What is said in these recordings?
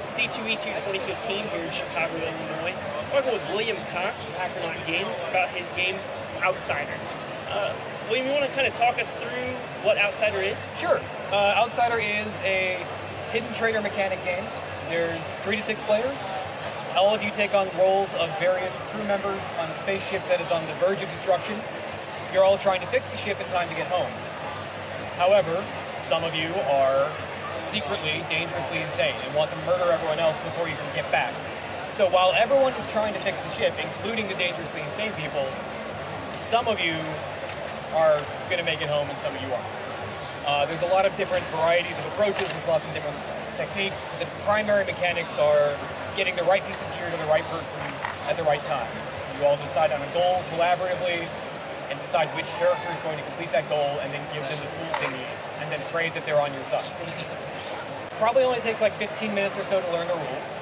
C2E2 2015 here in Chicago, Illinois. Talking with William Cox from Acronaut Games about his game Outsider. William, you want to kind of talk us through what Outsider is? Sure. Outsider is a hidden trader mechanic game. There's 3 to 6 players. All of you take on roles of various crew members on a spaceship that is on the verge of destruction. You're all trying to fix the ship in time to get home. However, some of you are secretly dangerously insane and want to murder everyone else before you can get back. So while everyone is trying to fix the ship, including the dangerously insane people, some of you are going to make it home and some of you aren't. There's a lot of different varieties of approaches, there's lots of different techniques. The primary mechanics are getting the right piece of gear to the right person at the right time. So you all decide on a goal collaboratively and decide which character is going to complete that goal and then give them the tools they need and then pray that they're on your side. Probably only takes like 15 minutes or so to learn the rules.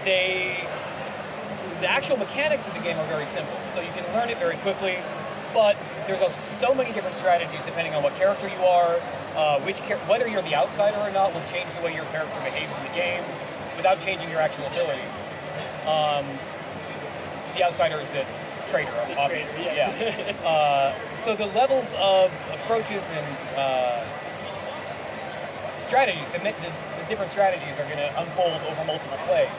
The actual mechanics of the game are very simple, so you can learn it very quickly, but there's so many different strategies depending on what character you are. Whether you're the outsider or not will change the way your character behaves in the game without changing your actual abilities. The outsider is the trader, obviously. Yeah. So the levels of approaches and strategies, the different strategies are going to unfold over multiple plays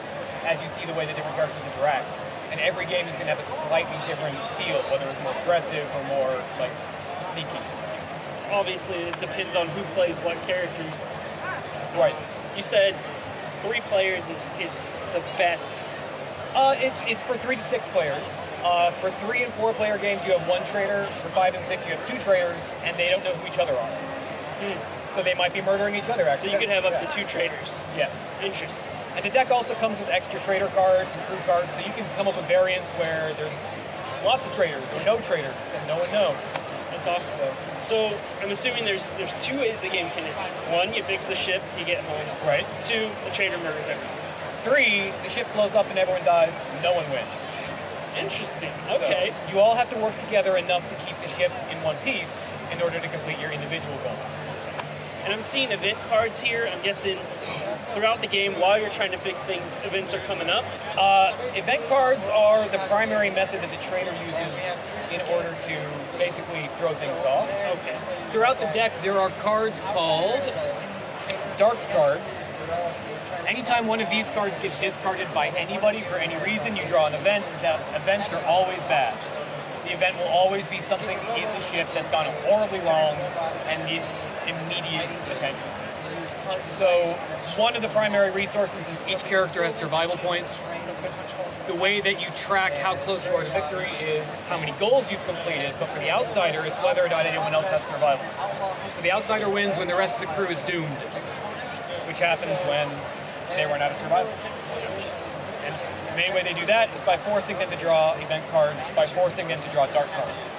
as you see the way the different characters interact. And every game is going to have a slightly different feel, whether it's more aggressive or more like sneaky. Obviously, it depends on who plays what characters. Right. You said 3 players is the best. It's for 3 to 6 players. For 3 and 4 player games, you have 1 trader. For 5 and 6, you have 2 traders, and they don't know who each other are. So they might be murdering each other, actually. So you could have up to 2 traders. Yes. Interesting. And the deck also comes with extra trader cards and crew cards, so you can come up with variants where there's lots of traders or no traders, and no one knows. That's awesome. So I'm assuming there's 2 ways the game can end. 1, you fix the ship, you get home. Right. 2, the trader murders everyone. 3, the ship blows up and everyone dies, no one wins. Interesting. Okay. So you all have to work together enough to keep the ship in one piece in order to complete your individual goals. And I'm seeing event cards here. I'm guessing throughout the game, while you're trying to fix things, events are coming up. Event cards are the primary method that the trader uses in order to basically throw things off. Okay. Throughout the deck, there are cards called dark cards. Anytime one of these cards gets discarded by anybody for any reason, you draw an event. That events are always bad. The event will always be something in the ship that's gone horribly wrong and needs immediate attention. So one of the primary resources is each character has survival points. The way that you track how close you are to victory is how many goals you've completed, but for the outsider, it's whether or not anyone else has survival. So the outsider wins when the rest of the crew is doomed, which happens when they run out of survival. And the main way they do that is by forcing them to draw event cards, by forcing them to draw dark cards.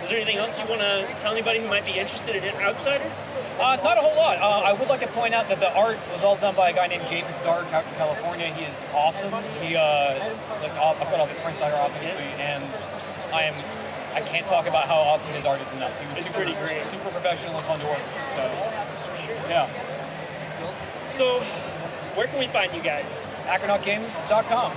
Is there anything else you want to tell anybody who might be interested in Outsider? Not a whole lot. I would like to point out that the art was all done by a guy named James Stark out in California. He is awesome. I've got all this prints on here, obviously, and I can't talk about how awesome his art is enough. He was pretty great. Super professional and fun to work with. So, For sure. Yeah. So, where can we find you guys? AcronautGames.com.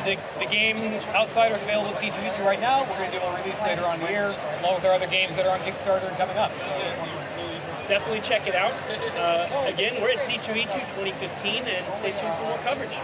The game Outsider is available at C2E2 right now. We're going to do a release later on in the year, along with our other games that are on Kickstarter and coming up. So definitely check it out. Again, we're at C2E2 2015, and stay tuned for more coverage.